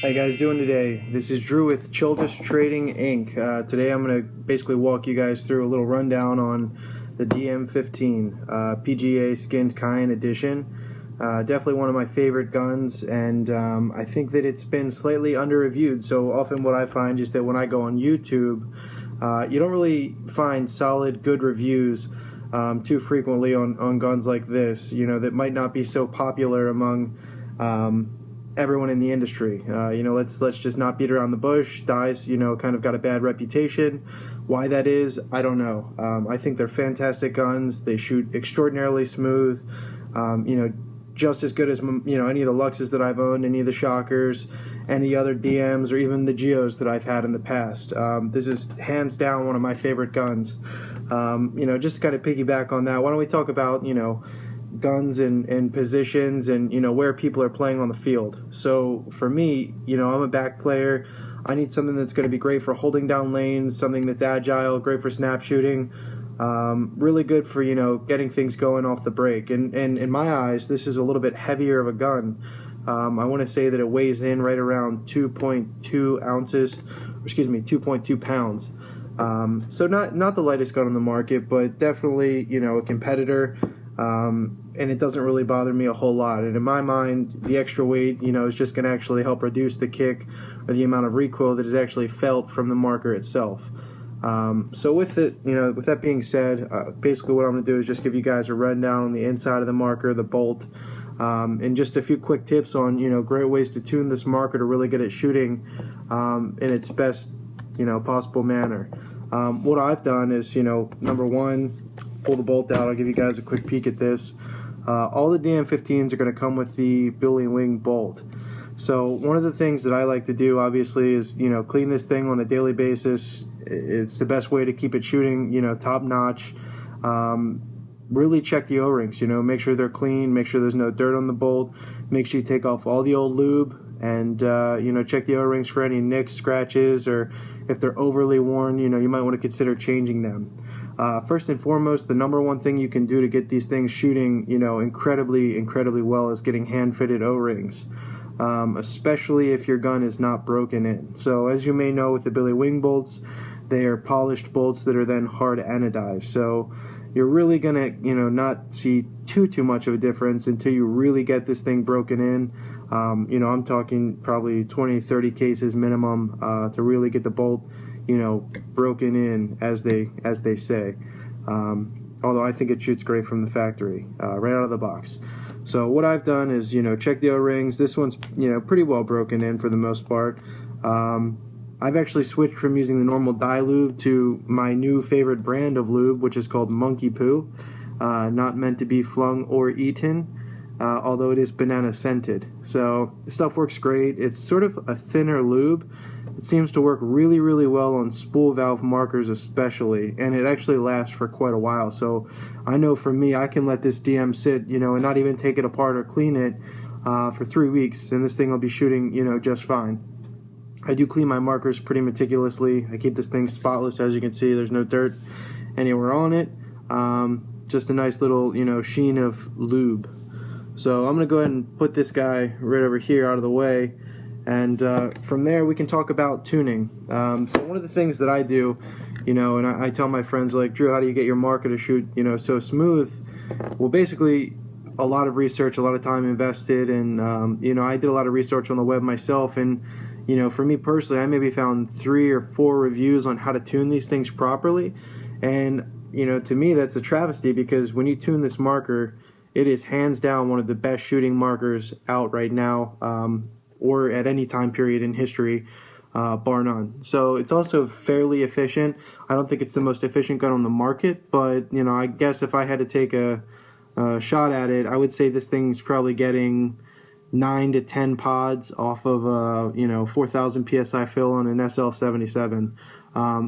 How you guys doing today? This is Drew with Childress Trading Inc. Today I'm going to basically walk you guys through a little rundown on the DM15 PGA Skinned Cayenne Edition. Definitely one of my favorite guns, and I think that it's been slightly under-reviewed. So often what I find is that when I go on YouTube, you don't really find solid, good reviews too frequently on guns like this, you know, that might not be so popular among everyone in the industry. Let's just not beat around the bush. Dye's, kind of got a bad reputation. Why that is, I don't know. I think they're fantastic guns. They shoot extraordinarily smooth. Just as good as any of the Luxes that I've owned, any of the Shockers, any other DMs, or even the Geos that I've had in the past. This is hands down one of my favorite guns. Just to kind of piggyback on that, why don't we talk about guns and positions and where people are playing on the field. So for me, I'm a back player. I need something that's going to be great for holding down lanes, something that's agile, great for snap shooting, really good for getting things going off the break. And in my eyes, this is a little bit heavier of a gun. I want to say that it weighs in right around 2.2 ounces, 2.2 pounds. So not the lightest gun on the market, but definitely a competitor. And it doesn't really bother me a whole lot. And in my mind, the extra weight, is just going to actually help reduce the kick or the amount of recoil that is actually felt from the marker itself. So with it, with that being said, basically what I'm going to do is just give you guys a rundown on the inside of the marker, the bolt, and just a few quick tips on, great ways to tune this marker to really get it shooting in its best, possible manner. What I've done is, number one, pull the bolt out. I'll give you guys a quick peek at this. All the DM15s are going to come with the billy wing bolt. So one of the things that I like to do, obviously, is clean this thing on a daily basis. It's the best way to keep it shooting, top notch. Really check the O-rings. Make sure they're clean. Make sure there's no dirt on the bolt. Make sure you take off all the old lube. And check the O-rings for any nicks, scratches, or if they're overly worn, you might want to consider changing them. First and foremost, the number one thing you can do to get these things shooting, incredibly well is getting hand-fitted O-rings, especially if your gun is not broken in. So as you may know, with the billy wing bolts, they are polished bolts that are then hard anodized. So you're really gonna, not see too much of a difference until you really get this thing broken in. I'm talking probably 20-30 cases minimum to really get the bolt, broken in, as they say. Although I think it shoots great from the factory, right out of the box. So what I've done is, check the O-rings. This one's, pretty well broken in for the most part. I've actually switched from using the normal dye lube to my new favorite brand of lube, which is called Monkey Poo. Not meant to be flung or eaten, although it is banana scented. So the stuff works great. It's sort of a thinner lube. It seems to work really well on spool valve markers especially, and it actually lasts for quite a while. So I know for me, I can let this DM sit, and not even take it apart or clean it for 3 weeks, and this thing will be shooting, just fine. I do clean my markers pretty meticulously. I keep this thing spotless, as you can see. There's no dirt anywhere on it. Just a nice little, sheen of lube. So I'm going to go ahead and put this guy right over here out of the way. And from there, we can talk about tuning. So one of the things that I do, and I tell my friends, like, Drew, how do you get your marker to shoot, so smooth? Well, basically, a lot of research, a lot of time invested. And, I did a lot of research on the web myself. And, for me personally, I maybe found 3 or 4 reviews on how to tune these things properly. And, to me, that's a travesty, because when you tune this marker, it is hands down one of the best shooting markers out right now, or at any time period in history, bar none. So it's also fairly efficient. I don't think it's the most efficient gun on the market, but I guess if I had to take a shot at it, I would say this thing's probably getting 9 to 10 pods off of a 4,000 psi fill on an SL77.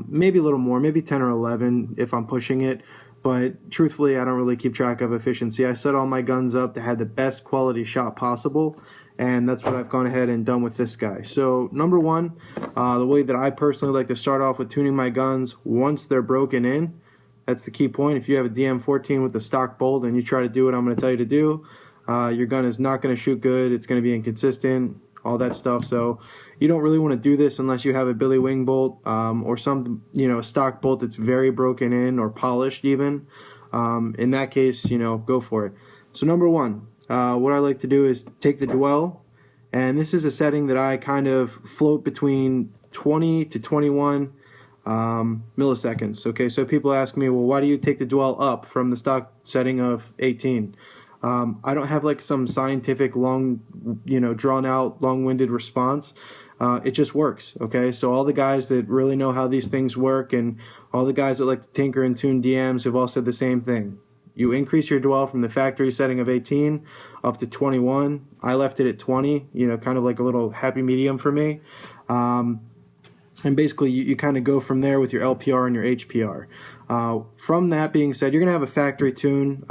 Maybe a little more, maybe 10 or 11 if I'm pushing it. But truthfully, I don't really keep track of efficiency. I set all my guns up to have the best quality shot possible, and that's what I've gone ahead and done with this guy. So number one, the way that I personally like to start off with tuning my guns once they're broken in, that's the key point. If you have a DM14 with a stock bolt and you try to do what I'm going to tell you to do, your gun is not going to shoot good. It's going to be inconsistent, all that stuff. So you don't really want to do this unless you have a Billy Wing bolt or some, a stock bolt that's very broken in or polished even. In that case, go for it. So number one, what I like to do is take the dwell, and this is a setting that I kind of float between 20 to 21 milliseconds. Okay, so people ask me, well, why do you take the dwell up from the stock setting of 18? I don't have like some scientific long, drawn out, long-winded response. It just works. Okay, so all the guys that really know how these things work and all the guys that like to tinker and tune DMs have all said the same thing. You increase your dwell from the factory setting of 18 up to 21. I left it at 20, kind of like a little happy medium for me. And basically you kind of go from there with your LPR and your HPR. From that being said, you're going to have a factory tune,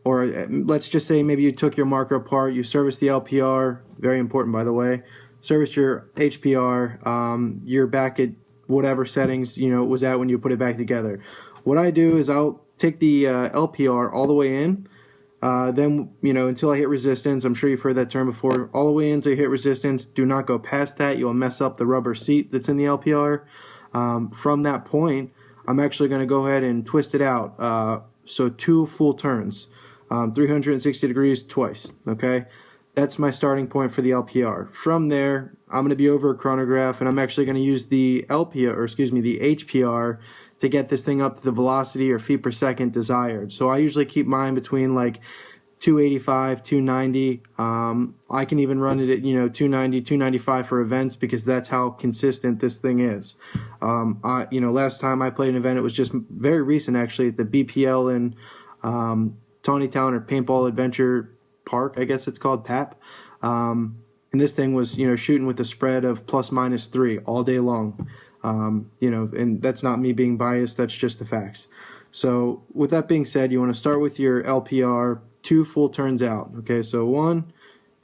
or let's just say maybe you took your marker apart, you serviced the LPR, very important by the way, serviced your HPR, you're back at whatever settings it was at when you put it back together. What I do is I'll take the LPR all the way in, then until I hit resistance. I'm sure you've heard that term before. All the way in until you hit resistance. Do not go past that. You'll mess up the rubber seat that's in the LPR. From that point, I'm actually going to go ahead and twist it out. So 2 full turns, 360 degrees twice. Okay, that's my starting point for the LPR. From there, I'm going to be over a chronograph, and I'm actually going to use the the HPR to get this thing up to the velocity or feet per second desired. So I usually keep mine between like 285, 290. I can even run it at 290, 295 for events because that's how consistent this thing is. Last time I played an event, it was just very recent actually at the BPL in Tawnytown or Paintball Adventure Park, I guess it's called, PAP. And this thing was shooting with a spread of ±3 all day long. And that's not me being biased, that's just the facts. So with that being said, you want to start with your LPR 2 full turns out. Okay, so 1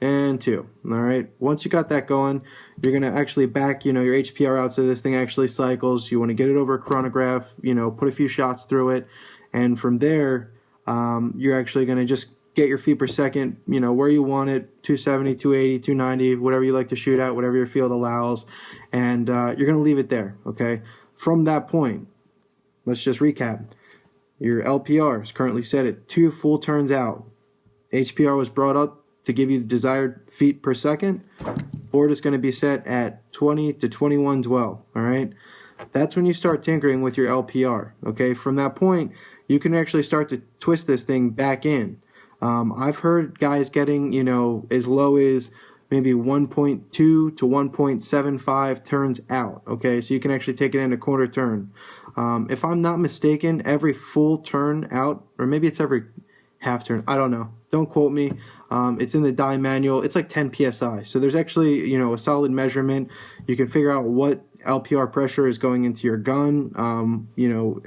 and 2. All right, once you got that going, you're going to actually back your HPR out so this thing actually cycles. You want to get it over a chronograph, put a few shots through it, and from there you're actually going to just get your feet per second, where you want it, 270, 280, 290, whatever you like to shoot at, whatever your field allows, and you're going to leave it there, okay? From that point, let's just recap. Your LPR is currently set at 2 full turns out. HPR was brought up to give you the desired feet per second. Board is going to be set at 20 to 21 dwell, all right? That's when you start tinkering with your LPR, okay? From that point, you can actually start to twist this thing back in. I've heard guys getting, as low as maybe 1.2 to 1.75 turns out, okay? So you can actually take it in a quarter turn. If I'm not mistaken, every full turn out, or maybe it's every half turn, I don't know. Don't quote me. It's in the Dye manual. It's like 10 PSI. So there's actually, a solid measurement. You can figure out what LPR pressure is going into your gun,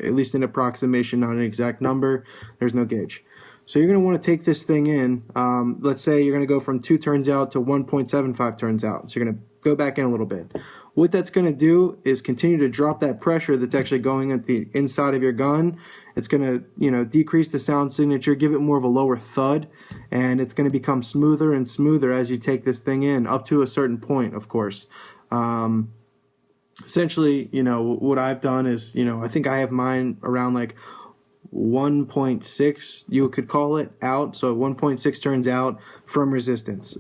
at least an approximation, not an exact number. There's no gauge. So you're going to want to take this thing in. Let's say you're going to go from 2 turns out to 1.75 turns out. So you're going to go back in a little bit. What that's going to do is continue to drop that pressure that's actually going at the inside of your gun. It's going to, decrease the sound signature, give it more of a lower thud, and it's going to become smoother and smoother as you take this thing in, up to a certain point, of course. Essentially, what I've done is, I think I have mine around like 1.6, you could call it, out. So 1.6 turns out from resistance.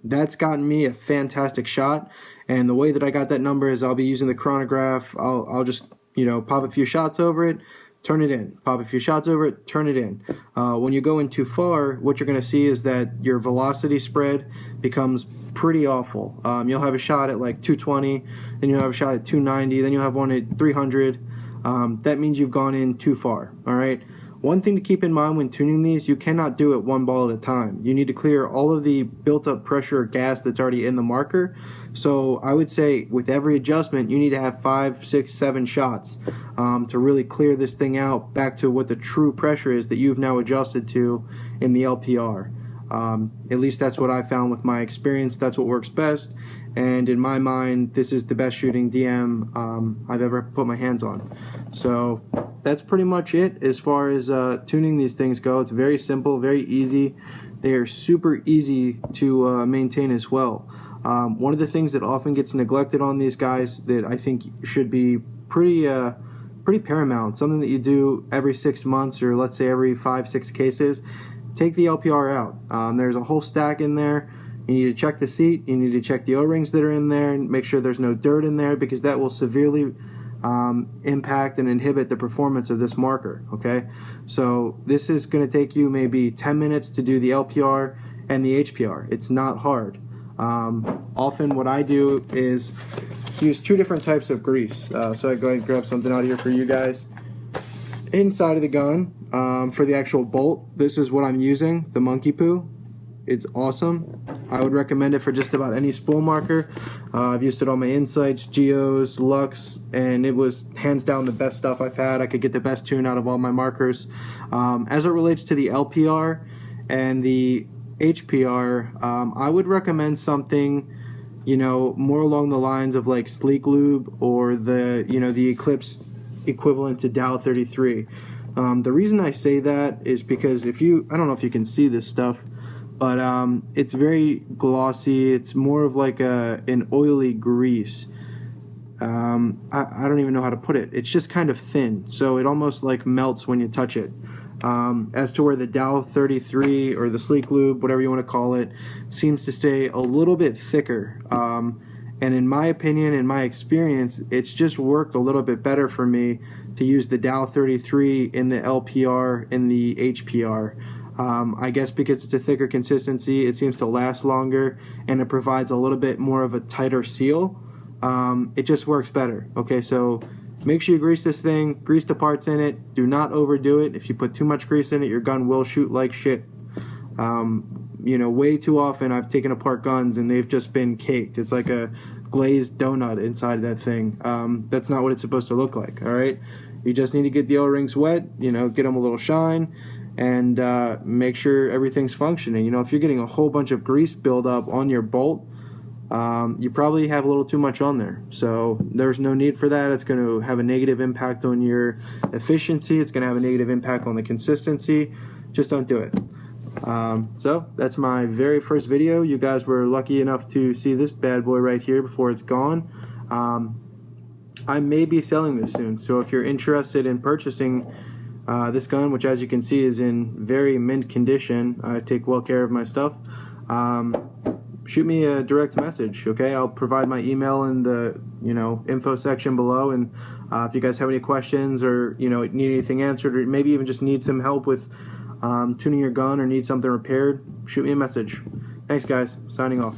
That's gotten me a fantastic shot, and the way that I got that number is I'll be using the chronograph. I'll just pop a few shots over it, turn it in, pop a few shots over it, turn it in. When you go in too far, what you're going to see is that your velocity spread becomes pretty awful. You'll have a shot at like 220, then you'll have a shot at 290, then you'll have one at 300. That means you've gone in too far, all right? One thing to keep in mind when tuning these, you cannot do it one ball at a time. You need to clear all of the built-up pressure or gas that's already in the marker. So I would say with every adjustment, you need to have 5, 6, 7 shots to really clear this thing out back to what the true pressure is that you've now adjusted to in the LPR. At least that's what I found with my experience. That's what works best. And in my mind, this is the best shooting DM I've ever put my hands on. So that's pretty much it as far as tuning these things go. It's very simple, very easy. they are super easy to maintain as well. One of the things that often gets neglected on these guys that I think should be pretty paramount, something that you do every 6 months, or let's say every 5-6 cases, take the LPR out. There's a whole stack in there. You need to check the seat, you need to check the O-rings that are in there, and make sure there's no dirt in there, because that will severely impact and inhibit the performance of this marker. Okay, so this is going to take you maybe 10 minutes to do the LPR and the HPR. It's not hard. Often what I do is use 2 different types of grease. So I go ahead and grab something out here for you guys. Inside of the gun, for the actual bolt, this is what I'm using, the monkey poo. It's awesome. I would recommend it for just about any spool marker. I've used it on my Insights, Geos, Lux, and it was hands down the best stuff I've had. I could get the best tune out of all my markers. As it relates to the LPR and the HPR, I would recommend something, you know, more along the lines of like Sleek Lube or the, you know, the Eclipse equivalent to Dow 33. The reason I say that is because if you, I don't know if you can see this stuff, but it's very glossy. It's more of like an oily grease. I don't even know how to put it. It's just kind of thin, so it almost like melts when you touch it. As to where the Dow 33 or the Sleek Lube, whatever you want to call it, seems to stay a little bit thicker. And in my opinion, in my experience, it's just worked a little bit better for me to use the Dow 33 in the LPR and the HPR. I guess because it's a thicker consistency, it seems to last longer, and it provides a little bit more of a tighter seal. It just works better. Okay, so make sure you grease this thing, grease the parts in it, do not overdo it. If you put too much grease in it, your gun will shoot like shit. You know, way too often I've taken apart guns and they've just been caked. It's like a glazed donut inside of that thing. That's not what it's supposed to look like, all right? You just need to get the O-rings wet, you know, get them a little shine, and make sure everything's functioning. You know, if you're getting a whole bunch of grease buildup on your bolt, you probably have a little too much on there. So there's no need for that. It's going to have a negative impact on your efficiency. It's going to have a negative impact on the consistency. Just don't do it. So that's my very first video. You guys were lucky enough to see this bad boy right here before it's gone. I may be selling this soon, so if you're interested in purchasing this gun, which as you can see is in very mint condition, I take well care of my stuff, shoot me a direct message, okay? I'll provide my email in the, you know, info section below, and if you guys have any questions or, you know, need anything answered, or maybe even just need some help with tuning your gun or need something repaired, shoot me a message. Thanks guys, signing off.